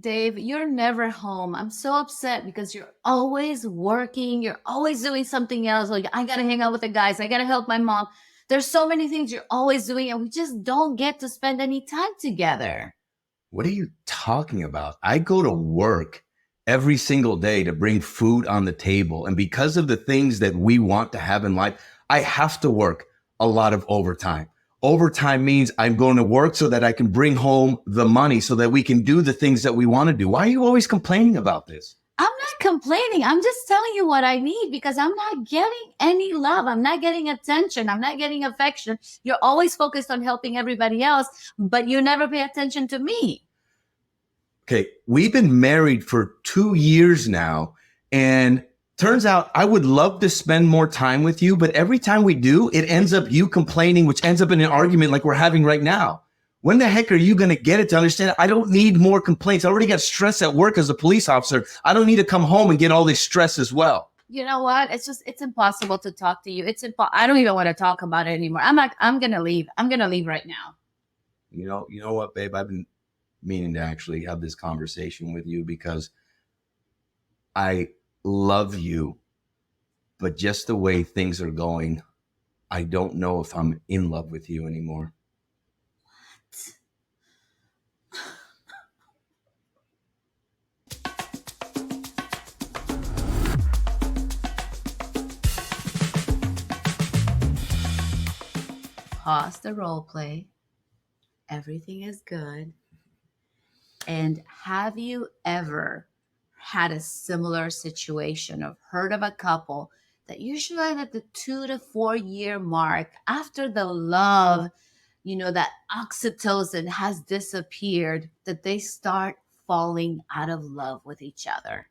Dave, you're never home. I'm so upset because you're always working. You're always doing something else. Like, I got to hang out with the guys. I got to help my mom. There's so many things you're always doing, and we just don't get to spend any time together. What are you talking about? I go to work every single day to bring food on the table. And because of the things that we want to have in life, I have to work a lot of overtime. Overtime means I'm going to work so that I can bring home the money so that we can do the things that we want to do. Why are you always complaining about this? I'm not complaining. I'm just telling you what I need because I'm not getting any love. I'm not getting attention. I'm not getting affection. You're always focused on helping everybody else, but you never pay attention to me. Okay, we've been married for 2 years now, and turns out I would love to spend more time with you, but every time we do, it ends up you complaining, which ends up in an argument like we're having right now. When the heck are you going to get it to understand I don't need more complaints? I already got stress at work as a police officer. I don't need to come home and get all this stress as well. You know what? It's impossible to talk to you. I don't even want to talk about it anymore. I'm going to leave. I'm going to leave right now. You know what, babe? I've been meaning to actually have this conversation with you because I love you, but just the way things are going, I don't know if I'm in love with you anymore. Pause the role play. Everything is good. And have you ever had a similar situation or heard of a couple that usually at the 2 to 4 year mark, after the love, that oxytocin has disappeared, that they start falling out of love with each other?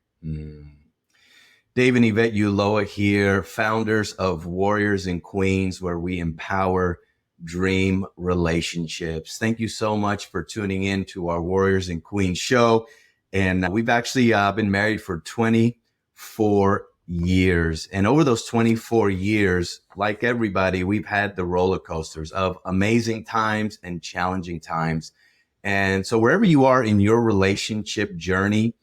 Dave and Yvette Ulloa here, founders of Warriors and Queens, where we empower dream relationships. Thank you so much for tuning in to our Warriors and Queens show. And we've actually been married for 24 years. And over those 24 years, like everybody, we've had the roller coasters of amazing times and challenging times. And so wherever you are in your relationship journey,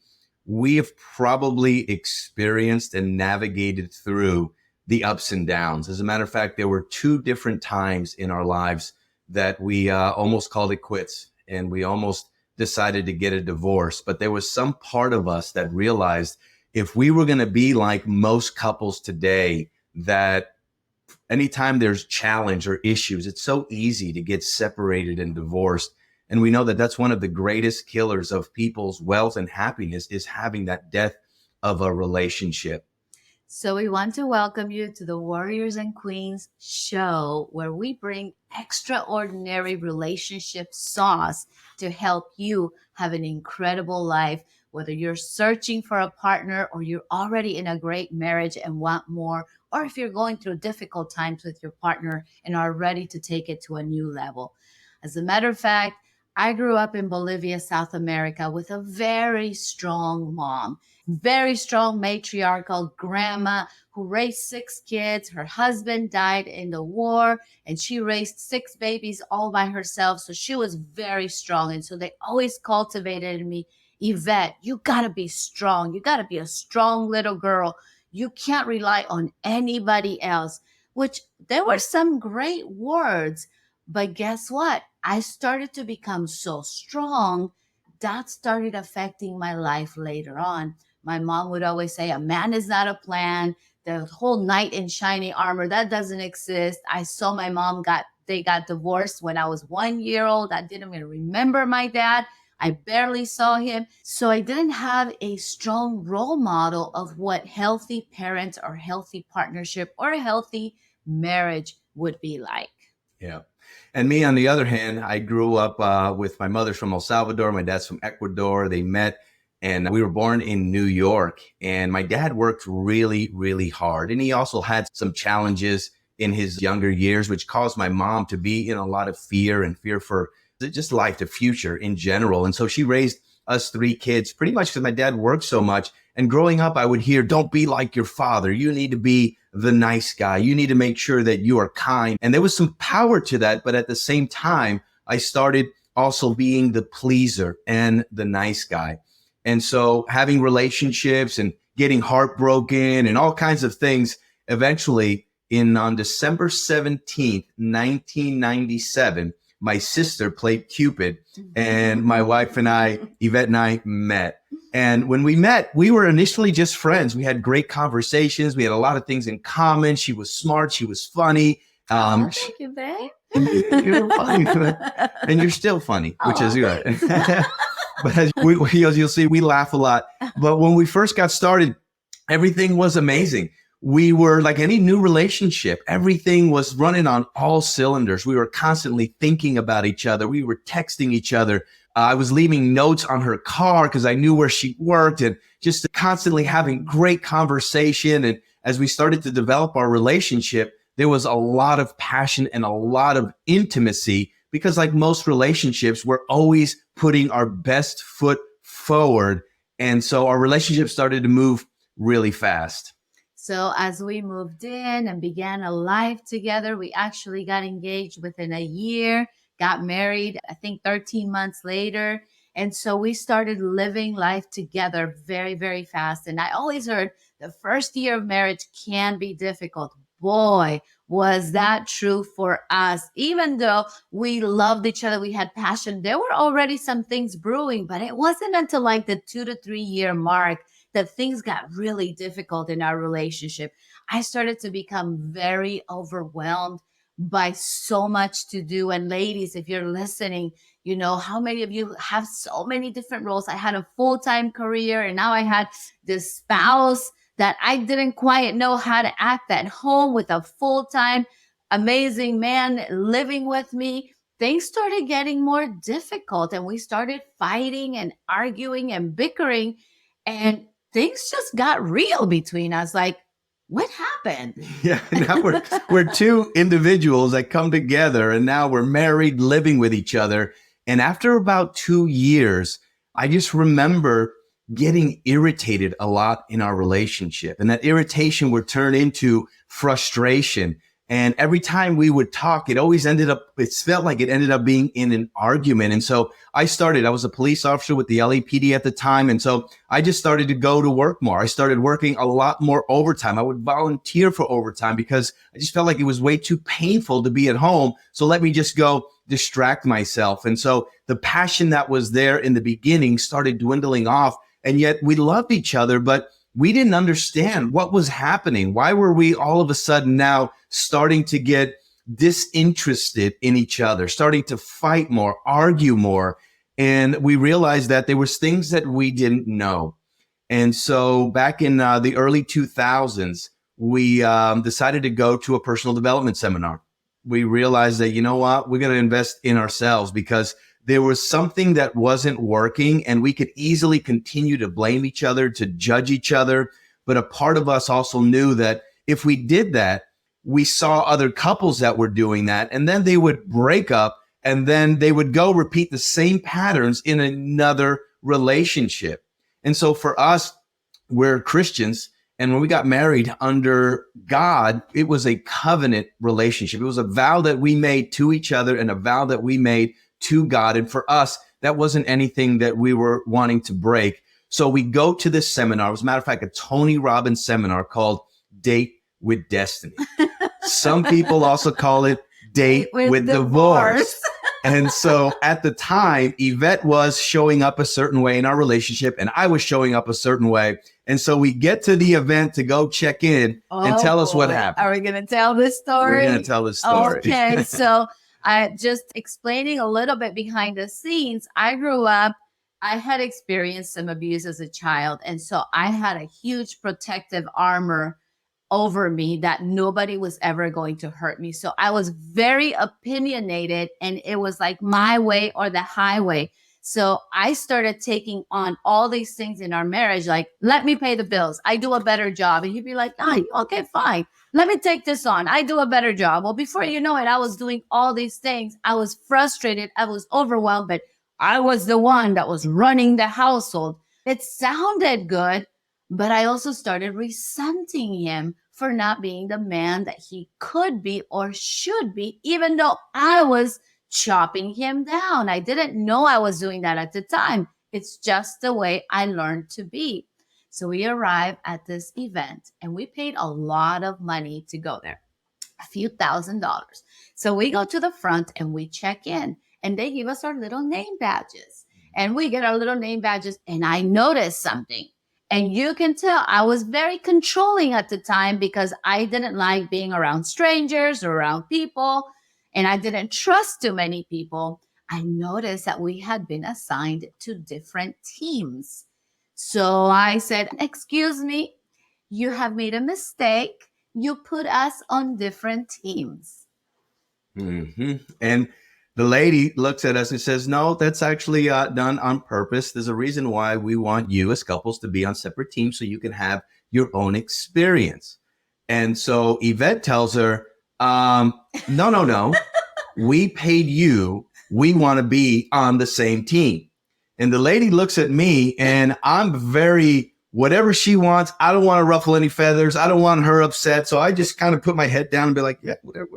we have probably experienced and navigated through the ups and downs. As a matter of fact, there were 2 different times in our lives that we almost called it quits and we almost decided to get a divorce. But there was some part of us that realized if we were going to be like most couples today, that anytime there's challenge or issues, it's so easy to get separated and divorced. And we know that that's one of the greatest killers of people's wealth and happiness is having that death of a relationship. So we want to welcome you to the Warriors and Queens show, where we bring extraordinary relationship sauce to help you have an incredible life, whether you're searching for a partner or you're already in a great marriage and want more, or if you're going through difficult times with your partner and are ready to take it to a new level. As a matter of fact, I grew up in Bolivia, South America, with a very strong mom, very strong matriarchal grandma who raised 6 kids. Her husband died in the war and she raised 6 babies all by herself. So she was very strong. And so they always cultivated in me, Yvette, you got to be strong. You got to be a strong little girl. You can't rely on anybody else, which there were some great words. But guess what? I started to become so strong that started affecting my life later on. My mom would always say, a man is not a plan. The whole knight in shiny armor, that doesn't exist. I saw my mom they got divorced when I was 1 year old. I didn't even remember my dad. I barely saw him. So I didn't have a strong role model of what healthy parents or healthy partnership or a healthy marriage would be like. Yeah. And me, on the other hand, I grew up with my mother's from El Salvador. My dad's from Ecuador. They met and we were born in New York. And my dad worked really, really hard. And he also had some challenges in his younger years, which caused my mom to be in a lot of fear for just life, the future in general. And so she raised us 3 kids pretty much because my dad worked so much. And growing up, I would hear, don't be like your father. You need to be the nice guy. You need to make sure that you are kind. And there was some power to that. But at the same time, I started also being the pleaser and the nice guy. And so having relationships and getting heartbroken and all kinds of things, eventually on December 17th, 1997, my sister played Cupid, and my wife and I, Yvette and I, met. And when we met, we were initially just friends. We had great conversations. We had a lot of things in common. She was smart. She was funny. Thank you, babe. You're funny, and you're still funny, which is good. But as you'll see, we laugh a lot. But when we first got started, everything was amazing. We were like any new relationship. Everything was running on all cylinders. We were constantly thinking about each other. We were texting each other. I was leaving notes on her car because I knew where she worked, and just constantly having great conversation. And as we started to develop our relationship, there was a lot of passion and a lot of intimacy because, like most relationships, we're always putting our best foot forward. And so our relationship started to move really fast. So as we moved in and began a life together, we actually got engaged within a year, got married, I think 13 months later. And so we started living life together very, very fast. And I always heard the first year of marriage can be difficult. Boy, was that true for us. Even though we loved each other, we had passion, there were already some things brewing, but it wasn't until like the 2 to 3 year mark that things got really difficult in our relationship. I started to become very overwhelmed by so much to do. And ladies, if you're listening, you know, how many of you have so many different roles? I had a full-time career, and now I had this spouse that I didn't quite know how to act at home with a full-time amazing man living with me. Things started getting more difficult, and we started fighting and arguing and bickering, and things just got real between us. Like, what happened? Yeah, now we're two individuals that come together, and now we're married, living with each other. And after about 2 years, I just remember getting irritated a lot in our relationship, and that irritation would turn into frustration. And every time we would talk, it felt like it ended up being in an argument. And so I was a police officer with the LAPD at the time. And so I just started to go to work more. I started working a lot more overtime. I would volunteer for overtime because I just felt like it was way too painful to be at home. So let me just go distract myself. And so the passion that was there in the beginning started dwindling off. And yet we loved each other, but we didn't understand what was happening. Why were we all of a sudden now starting to get disinterested in each other, starting to fight more, argue more? And we realized that there was things that we didn't know. And so back in the early 2000s, we decided to go to a personal development seminar. We realized that, you know what, we're going to invest in ourselves because there was something that wasn't working, and we could easily continue to blame each other, to judge each other. But a part of us also knew that if we did that, we saw other couples that were doing that, and then they would break up, and then they would go repeat the same patterns in another relationship. And so for us, we're Christians. And when we got married under God, it was a covenant relationship. It was a vow that we made to each other and a vow that we made to God. And for us, that wasn't anything that we were wanting to break. So we go to this seminar. As a matter of fact, a Tony Robbins seminar called Date with Destiny. Some people also call it Date with Divorce. And so at the time, Yvette was showing up a certain way in our relationship, and I was showing up a certain way. And so we get to the event to go check in and tell us what happened. Are we going to tell this story? We're going to tell this story. Okay. So just explaining a little bit behind the scenes, I grew up, I had experienced some abuse as a child. And so I had a huge protective armor over me that nobody was ever going to hurt me. So I was very opinionated, and it was like my way or the highway. So I started taking on all these things in our marriage, like, let me pay the bills. I do a better job. And he'd be like, oh, okay, fine. Let me take this on. I do a better job. Well, before you know it, I was doing all these things. I was frustrated. I was overwhelmed, but I was the one that was running the household. It sounded good, but I also started resenting him for not being the man that he could be or should be, even though I was chopping him down. I didn't know I was doing that at the time. It's just the way I learned to be. So we arrived at this event and we paid a lot of money to go there, a few $1,000s. So we go to the front and we check in, and they give us our little name badges. And we get our little name badges, and I noticed something. And you can tell I was very controlling at the time because I didn't like being around strangers or around people, and I didn't trust too many people. I noticed that we had been assigned to different teams. So I said, "Excuse me, you have made a mistake. You put us on different teams." And the lady looks at us and says, no, that's actually done on purpose. There's a reason why we want you as couples to be on separate teams so you can have your own experience. And so Yvette tells her, no. We paid you. We want to be on the same team. And the lady looks at me, and I'm very, whatever she wants. I don't want to ruffle any feathers. I don't want her upset. So I just kind of put my head down and be like, yeah, whatever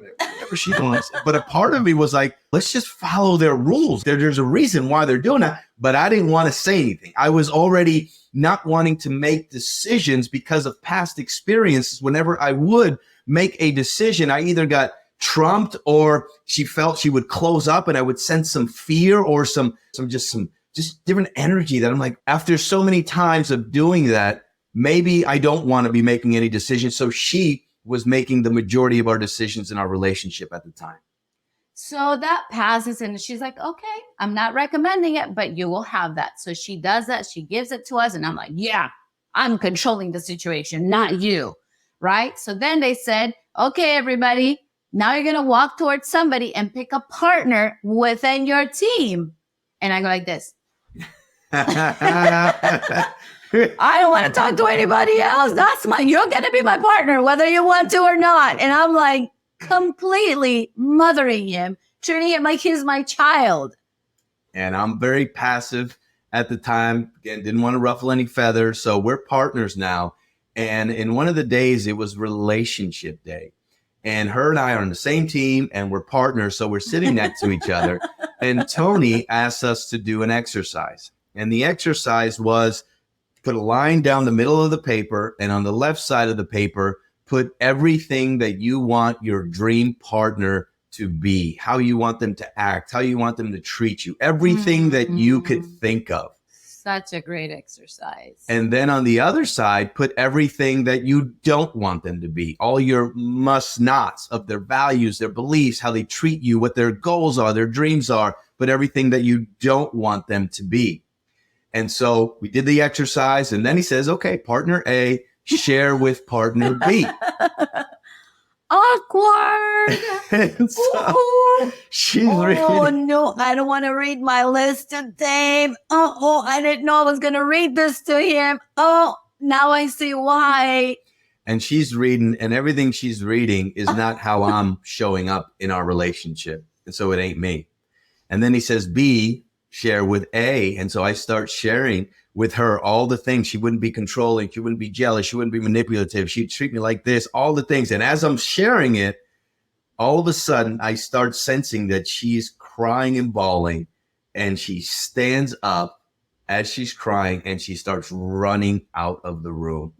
she wants. But a part of me was like, let's just follow their rules. There's a reason why they're doing that. But I didn't want to say anything. I was already not wanting to make decisions because of past experiences. Whenever I would make a decision, I either got trumped or she felt she would close up, and I would sense some fear or some different energy that I'm like, after so many times of doing that, maybe I don't want to be making any decisions. So she was making the majority of our decisions in our relationship at the time. So that passes, and she's like, "Okay, I'm not recommending it, but you will have that." So she does that. She gives it to us, and I'm like, "Yeah, I'm controlling the situation, not you." Right? So then they said, "Okay, everybody, now you're going to walk towards somebody and pick a partner within your team." And I go like this. I don't want to talk to anybody else. You're going to be my partner, whether you want to or not. And I'm like completely mothering him, treating him like he's my child. And I'm very passive at the time. Again, didn't want to ruffle any feathers. So we're partners now. And in one of the days, it was relationship day. And her and I are on the same team, and we're partners. So we're sitting next to each other. And Tony asked us to do an exercise. And the exercise was put a line down the middle of the paper, and on the left side of the paper, put everything that you want your dream partner to be, how you want them to act, how you want them to treat you, everything that you could think of. Such a great exercise. And then on the other side, put everything that you don't want them to be, all your must nots of their values, their beliefs, how they treat you, what their goals are, their dreams are, but everything that you don't want them to be. And so we did the exercise, and then he says, okay, partner A, share with partner B. Awkward. She's no, I don't want to read my list today. I didn't know I was going to read this to him. Oh, now I see why. And she's reading, and everything she's reading is not how I'm showing up in our relationship. And so it ain't me. And then he says, B, share with A. And so I start sharing with her all the things. She wouldn't be controlling. She wouldn't be jealous. She wouldn't be manipulative. She'd treat me like this, all the things. And as I'm sharing it, all of a sudden I start sensing that she's crying and bawling, and she stands up as she's crying and she starts running out of the room.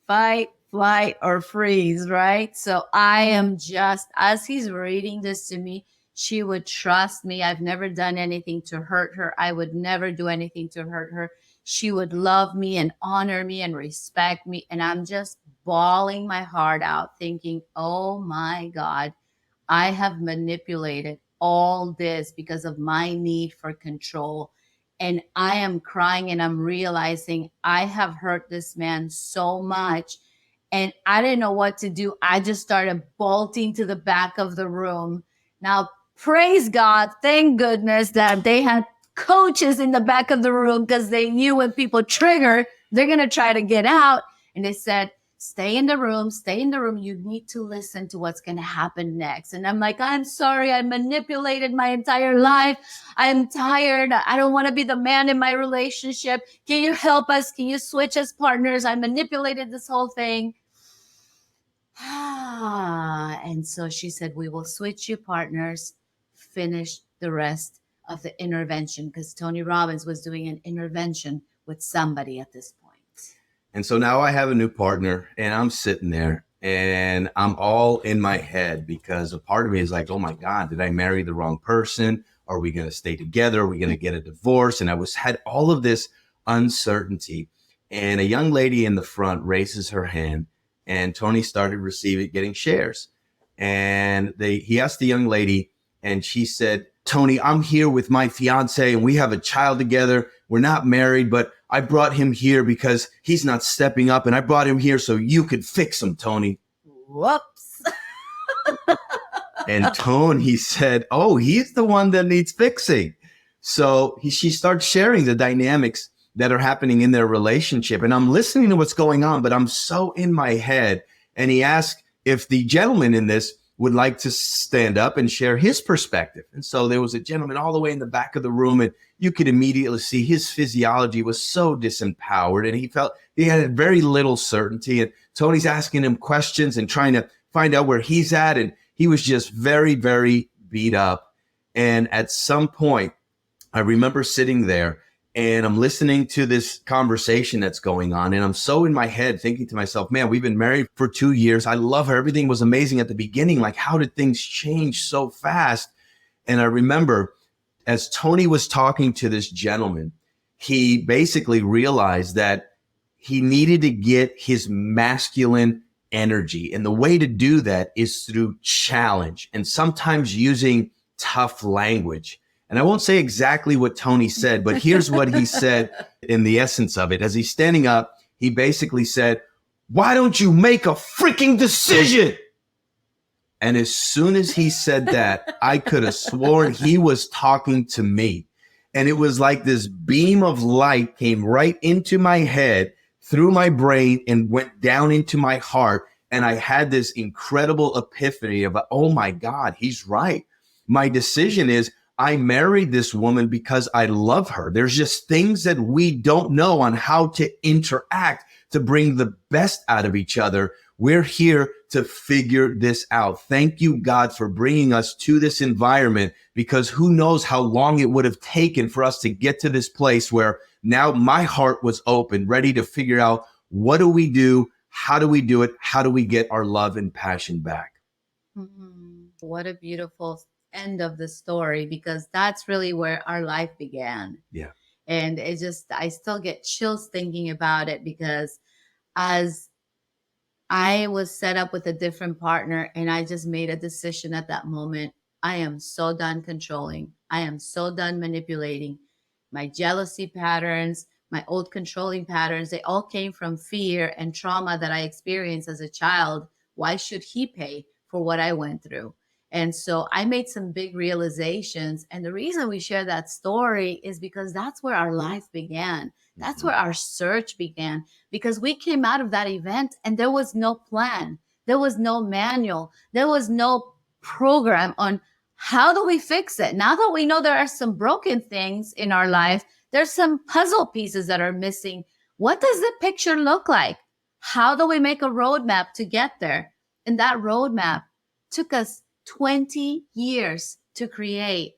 Fight, flight, or freeze, right? So I am just, as he's reading this to me, she would trust me. I've never done anything to hurt her. I would never do anything to hurt her. She would love me and honor me and respect me. And I'm just bawling my heart out thinking, oh my God, I have manipulated all this because of my need for control. And I am crying and I'm realizing I have hurt this man so much. And I didn't know what to do. I just started bolting to the back of the room. Now, praise God, thank goodness that they had coaches in the back of the room, because they knew when people trigger, they're going to try to get out. And they said, stay in the room, stay in the room. You need to listen to what's going to happen next. And I'm like, I'm sorry. I manipulated my entire life. I'm tired. I don't want to be the man in my relationship. Can you help us? Can you switch us partners? I manipulated this whole thing. And so she said, we will switch you partners. Finish the rest of the intervention, because Tony Robbins was doing an intervention with somebody at this point. And so now I have a new partner, and I'm sitting there and I'm all in my head because a part of me is like, oh my God, did I marry the wrong person? Are we going to stay together? Are we going to get a divorce? And I had all of this uncertainty. And a young lady in the front raises her hand, and Tony started getting shares. And he asked the young lady, and she said, Tony, I'm here with my fiance and we have a child together. We're not married, but I brought him here because he's not stepping up, and I brought him here so you could fix him, Tony. Whoops. And Tony said, oh, he's the one that needs fixing. So she starts sharing the dynamics that are happening in their relationship. And I'm listening to what's going on, but I'm so in my head. And he asked if the gentleman in this would like to stand up and share his perspective. And so there was a gentleman all the way in the back of the room, and you could immediately see his physiology was so disempowered, and he felt he had very little certainty. And Tony's asking him questions and trying to find out where he's at. And he was just very, very beat up. And at some point, I remember sitting there and I'm listening to this conversation that's going on. And I'm so in my head thinking to myself, man, we've been married for 2 years. I love her. Everything was amazing at the beginning. Like, how did things change so fast? And I remember as Tony was talking to this gentleman, he basically realized that he needed to get his masculine energy. And the way to do that is through challenge and sometimes using tough language. And I won't say exactly what Tony said, but here's what he said in the essence of it. As he's standing up, he basically said, why don't you make a freaking decision? And as soon as he said that, I could have sworn he was talking to me. And it was like this beam of light came right into my head, through my brain, and went down into my heart. And I had this incredible epiphany of, oh my God, he's right. My decision is, I married this woman because I love her. There's just things that we don't know on how to interact to bring the best out of each other. We're here to figure this out. Thank you, God, for bringing us to this environment, because who knows how long it would have taken for us to get to this place where now my heart was open, ready to figure out, what do we do? How do we do it? How do we get our love and passion back? What a beautiful end of the story, because that's really where our life began. Yeah. And it just, I still get chills thinking about it, because as I was set up with a different partner and I just made a decision at that moment, I am so done controlling. I am so done manipulating. My jealousy patterns, my old controlling patterns, they all came from fear and trauma that I experienced as a child. Why should he pay for what I went through? And so I made some big realizations. And the reason we share that story is because that's where our life began. That's where our search began, because we came out of that event and there was no plan. There was no manual. There was no program on how do we fix it. Now that we know there are some broken things in our life, there's some puzzle pieces that are missing. What does the picture look like? How do we make a roadmap to get there? And that roadmap took us 20 years to create.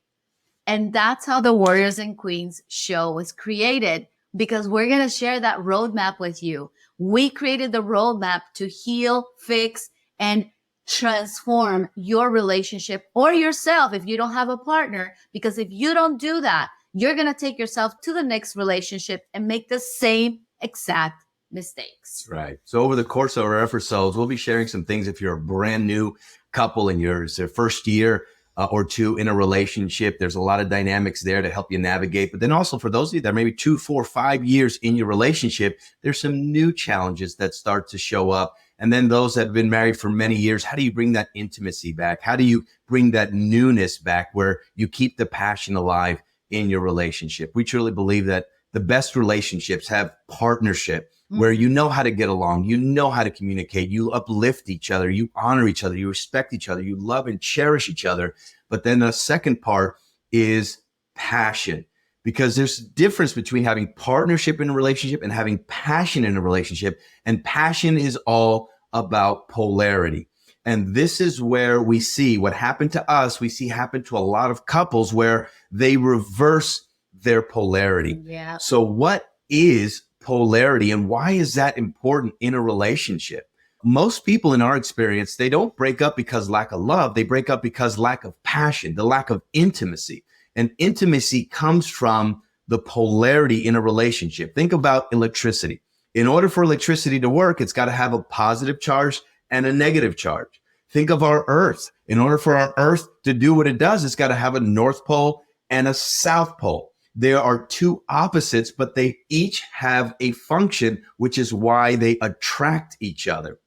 And that's how the Warriors and Queens show was created, because we're going to share that roadmap with you. We created the roadmap to heal, fix, and transform your relationship or yourself if you don't have a partner. Because if you don't do that, you're going to take yourself to the next relationship and make the same exact mistakes. Right. So over the course of our episodes, we'll be sharing some things. If you're a brand new couple and it's their first year or two in a relationship, there's a lot of dynamics there to help you navigate. But then also for those of you that are maybe 2, 4, 5 years in your relationship, there's some new challenges that start to show up. And then those that have been married for many years, how do you bring that intimacy back? How do you bring that newness back where you keep the passion alive in your relationship? We truly believe that the best relationships have partnership, where you know how to get along, you know how to communicate, you uplift each other, you honor each other, you respect each other, you love and cherish each other. But then the second part is passion, because there's a difference between having partnership in a relationship and having passion in a relationship. And passion is all about polarity. And this is where we see what happened to us. We see happen to a lot of couples where they reverse their polarity. Yeah. So what is polarity and why is that important in a relationship? Most people in our experience, they don't break up because lack of love. They break up because lack of passion, the lack of intimacy. And intimacy comes from the polarity in a relationship. Think about electricity. In order for electricity to work, it's got to have a positive charge and a negative charge. Think of our Earth. In order for our Earth to do what it does, it's got to have a North Pole and a South Pole. There are two opposites, but they each have a function, which is why they attract each other.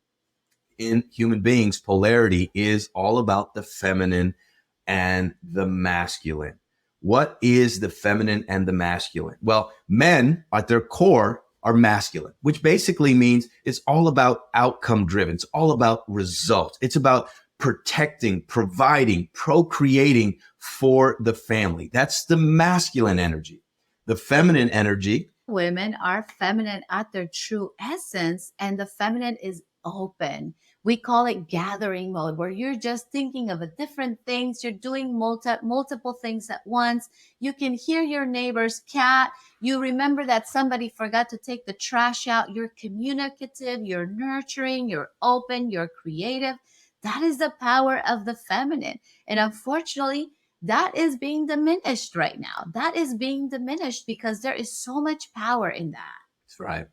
In human beings, polarity is all about the feminine and the masculine. What is the feminine and the masculine? Well, men at their core are masculine, which basically means it's all about outcome driven. It's all about results. It's about protecting, providing, procreating for the family. That's the masculine energy. The feminine energy. Women are feminine at their true essence, and the feminine is open. We call it gathering mode, where you're just thinking of a different things. You're doing multiple things at once. You can hear your neighbor's cat. You remember that somebody forgot to take the trash out. You're communicative, you're nurturing, you're open, you're creative. That is the power of the feminine. And unfortunately, that is being diminished right now. That is being diminished because there is so much power in that. That's right.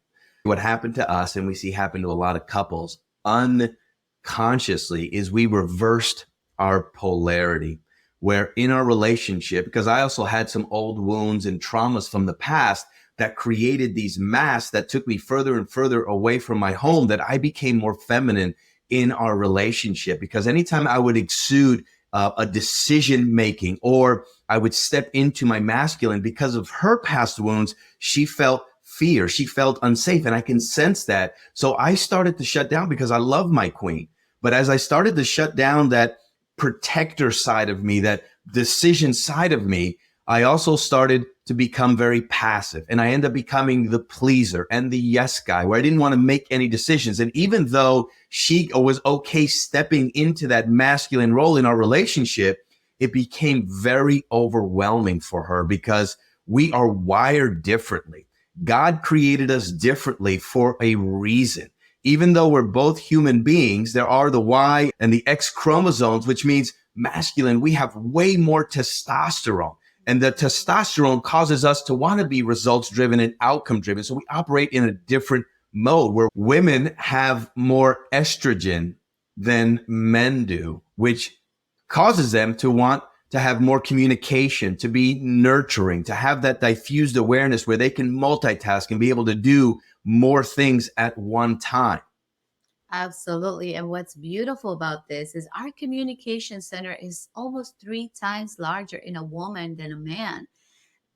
What happened to us, and we see happen to a lot of couples unconsciously, is we reversed our polarity. Where in our relationship, because I also had some old wounds and traumas from the past that created these masks that took me further and further away from my home, that I became more feminine in our relationship. Because anytime I would exude a decision making, or I would step into my masculine, because of her past wounds, she felt fear. She felt unsafe. And I can sense that. So I started to shut down because I love my queen. But as I started to shut down that protector side of me, that decision side of me, I also started to become very passive. And I ended up becoming the pleaser and the yes guy, where I didn't want to make any decisions. And even though she was okay stepping into that masculine role in our relationship, it became very overwhelming for her because we are wired differently. God created us differently for a reason. Even though we're both human beings, there are the Y and the X chromosomes, which means masculine, we have way more testosterone. And the testosterone causes us to want to be results driven and outcome driven. So we operate in a different mode, where women have more estrogen than men do, which causes them to want to have more communication, to be nurturing, to have that diffused awareness where they can multitask and be able to do more things at one time. Absolutely. And what's beautiful about this is our communication center is almost 3 times larger in a woman than a man.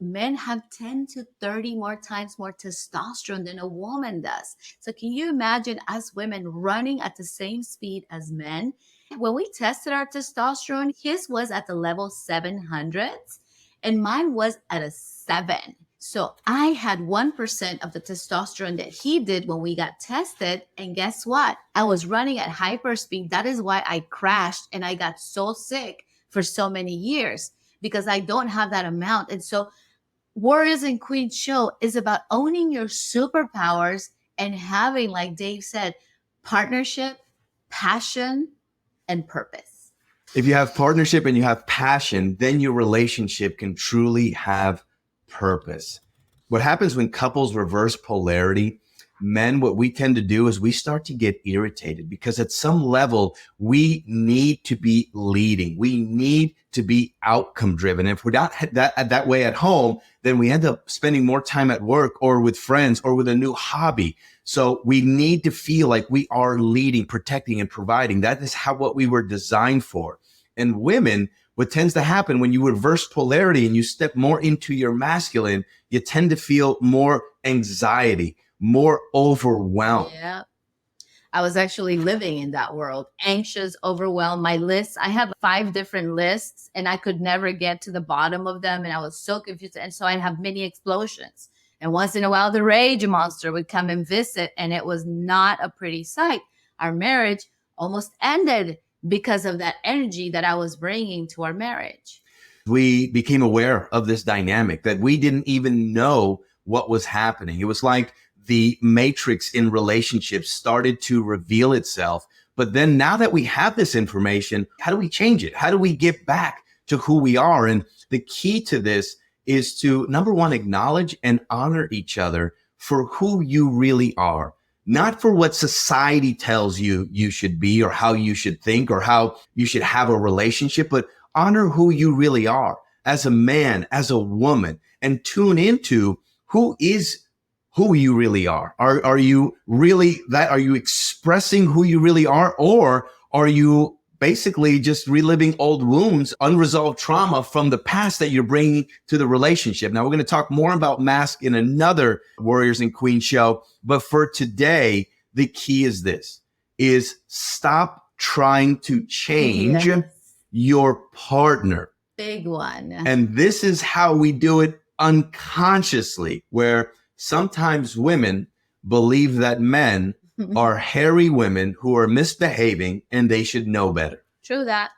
Men have 10 to 30 more times more testosterone than a woman does. So can you imagine us women running at the same speed as men? When we tested our testosterone, his was at the level 700s and mine was at a 7. So I had 1% of the testosterone that he did when we got tested. And guess what? I was running at hyperspeed. That is why I crashed and I got so sick for so many years, because I don't have that amount. And so Warriors and Queens show is about owning your superpowers and having, like Dave said, partnership, passion, and purpose. If you have partnership and you have passion, then your relationship can truly have purpose. What happens when couples reverse polarity, men, what we tend to do is we start to get irritated because at some level we need to be leading. We need to be outcome driven. If we're not that way at home, then we end up spending more time at work or with friends or with a new hobby. So we need to feel like we are leading, protecting, and providing. That is what we were designed for. And women, what tends to happen when you reverse polarity and you step more into your masculine, you tend to feel more anxiety, more overwhelmed. Yeah. I was actually living in that world, anxious, overwhelmed. My lists, I have 5 different lists and I could never get to the bottom of them. And I was so confused. And so I'd have mini explosions. And once in a while, the rage monster would come and visit. And it was not a pretty sight. Our marriage almost ended because of that energy that I was bringing to our marriage. We became aware of this dynamic that we didn't even know what was happening. It was like the matrix in relationships started to reveal itself. But then now that we have this information, how do we change it? How do we get back to who we are? And the key to this is to, number one, acknowledge and honor each other for who you really are, not for what society tells you you should be or how you should think or how you should have a relationship, but honor who you really are as a man, as a woman, and tune into who you really are. Are you really that? Are you expressing who you really are? Or are you basically just reliving old wounds, unresolved trauma from the past that you're bringing to the relationship? Now, we're going to talk more about mask in another Warriors and Queens show. But for today, the key is this, is stop trying to change your partner. Big one. And this is how we do it unconsciously, where sometimes women believe that men are hairy women who are misbehaving and they should know better. True that.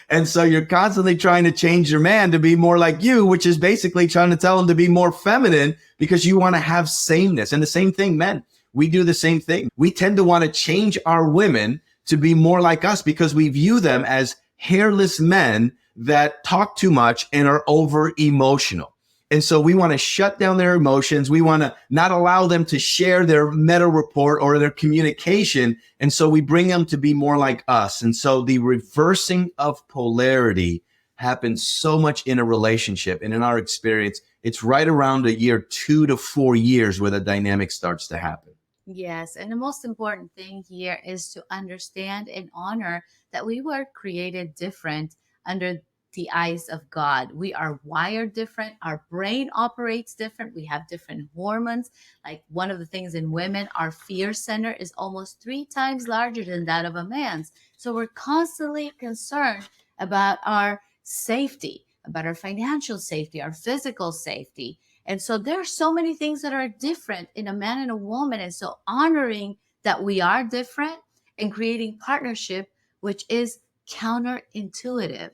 And so you're constantly trying to change your man to be more like you, which is basically trying to tell him to be more feminine because you want to have sameness. And the same thing, men, we do the same thing. We tend to want to change our women to be more like us because we view them as hairless men that talk too much and are over emotional. And so we want to shut down their emotions. We want to not allow them to share their meta report or their communication. And so we bring them to be more like us. And so the reversing of polarity happens so much in a relationship. And in our experience, it's right around a year, 2 to 4 years where the dynamic starts to happen. Yes. And the most important thing here is to understand and honor that we were created different under the eyes of God. We are wired different. Our brain operates different. We have different hormones. Like one of the things in women, our fear center is almost 3 times larger than that of a man's. So we're constantly concerned about our safety, about our financial safety, our physical safety. And so there are so many things that are different in a man and a woman. And so honoring that we are different and creating partnership, which is counterintuitive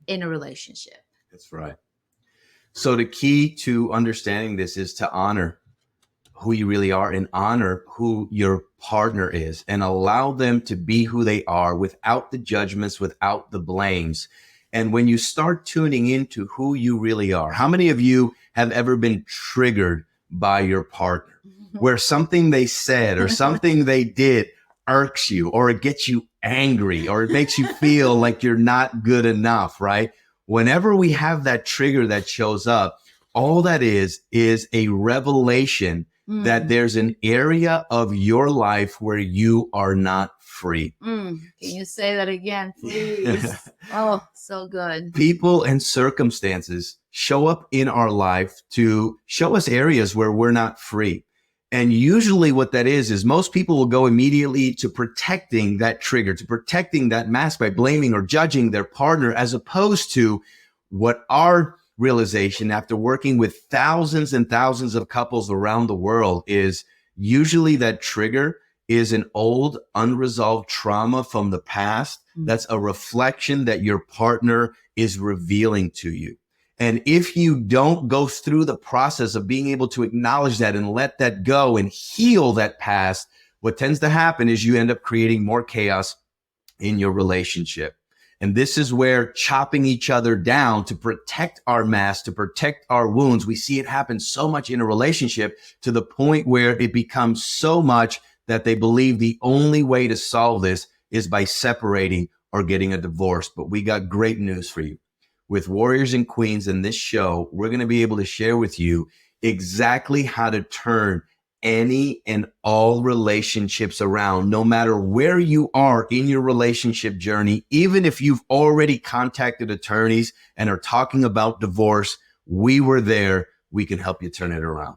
in a relationship. That's right. So the key to understanding this is to honor who you really are and honor who your partner is and allow them to be who they are without the judgments, without the blames. And when you start tuning into who you really are, how many of you have ever been triggered by your partner where something they said or something they did irks you, or it gets you angry, or it makes you feel like you're not good enough, right? Whenever we have that trigger that shows up, all that is a revelation that there's an area of your life where you are not free. Can you say that again, please? Oh, so good. People and circumstances show up in our life to show us areas where we're not free. And usually what that is most people will go immediately to protecting that trigger, to protecting that mask by blaming or judging their partner, as opposed to what our realization after working with thousands and thousands of couples around the world is usually that trigger is an old unresolved trauma from the past. That's a reflection that your partner is revealing to you. And if you don't go through the process of being able to acknowledge that and let that go and heal that past, what tends to happen is you end up creating more chaos in your relationship. And this is where chopping each other down to protect our mask, to protect our wounds, we see it happen so much in a relationship to the point where it becomes so much that they believe the only way to solve this is by separating or getting a divorce. But we got great news for you. With Warriors and Queens in this show, we're going to be able to share with you exactly how to turn any and all relationships around, no matter where you are in your relationship journey. Even if you've already contacted attorneys and are talking about divorce, we were there. We can help you turn it around.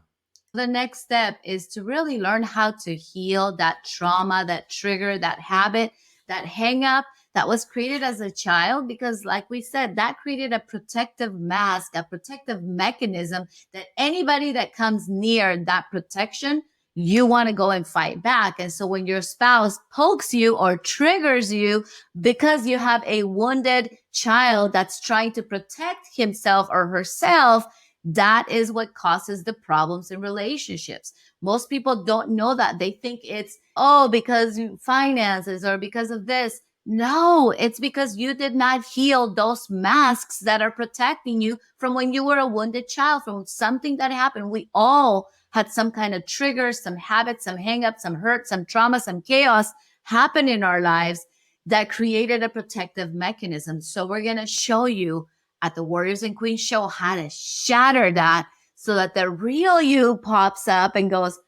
The next step is to really learn how to heal that trauma, that trigger, that habit, that hang up that was created as a child, because like we said, that created a protective mask, a protective mechanism that anybody that comes near that protection you want to go and fight back. And so when your spouse pokes you or triggers you because you have a wounded child that's trying to protect himself or herself, that is what causes the problems in relationships. Most people don't know that. They think it's, oh, because finances or because of this. No, it's because you did not heal those masks that are protecting you from when you were a wounded child, from something that happened. We all had some kind of triggers, some habits, some hangups, some hurt, some trauma, some chaos happen in our lives that created a protective mechanism. So we're going to show you at the Warriors and Queens show how to shatter that so that the real you pops up and goes,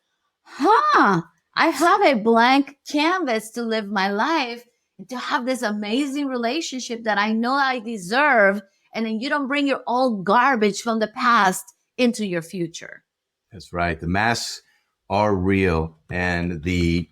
I have a blank canvas to live my life and to have this amazing relationship that I know I deserve. And then you don't bring your old garbage from the past into your future. That's right. The masks are real, and the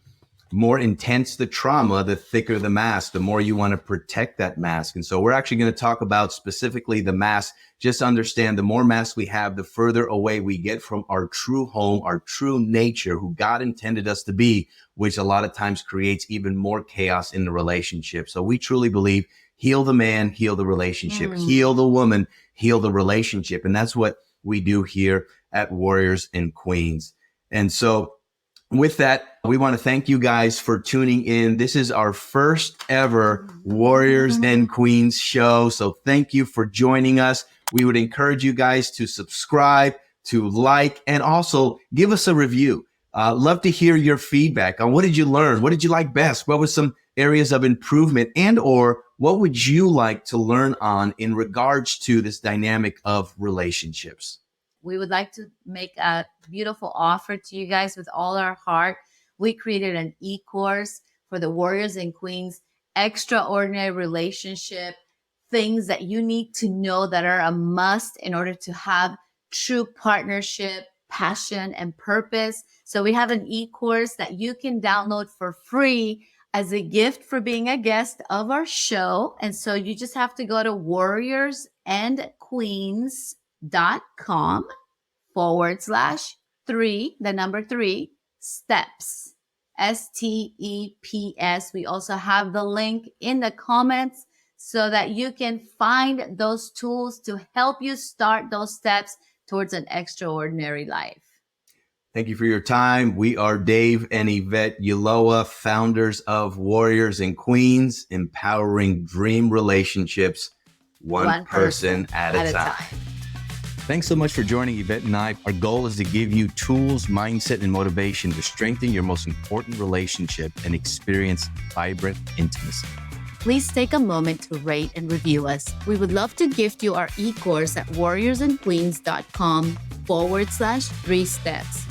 more intense the trauma, the thicker the mask, the more you want to protect that mask. And so we're actually going to talk about specifically the mask. Just understand, the more masks we have, the further away we get from our true home, our true nature, who God intended us to be, which a lot of times creates even more chaos in the relationship. So we truly believe, heal the man, heal the relationship, heal the woman, heal the relationship. And that's what we do here at Warriors and Queens. And so with that, we want to thank you guys for tuning in. This is our first ever Warriors and Queens show. So thank you for joining us. We would encourage you guys to subscribe, to like, and also give us a review. Love to hear your feedback on what did you learn? What did you like best? What was some areas of improvement, and or what would you like to learn on in regards to this dynamic of relationships? We would like to make a beautiful offer to you guys with all our heart. We created an e-course for the Warriors and Queens, extraordinary relationship, things that you need to know that are a must in order to have true partnership, passion, and purpose. So we have an e-course that you can download for free as a gift for being a guest of our show. And so you just have to go to warriorsandqueens.com/3, the number 3, steps, STEPS. We also have the link in the comments so that you can find those tools to help you start those steps towards an extraordinary life. Thank you for your time. We are Dave and Yvette Ulloa, founders of Warriors and Queens, empowering dream relationships one person at a time. Thanks so much for joining Yvette and I. Our goal is to give you tools, mindset, and motivation to strengthen your most important relationship and experience vibrant intimacy. Please take a moment to rate and review us. We would love to gift you our e-course at warriorsandqueens.com/3 steps.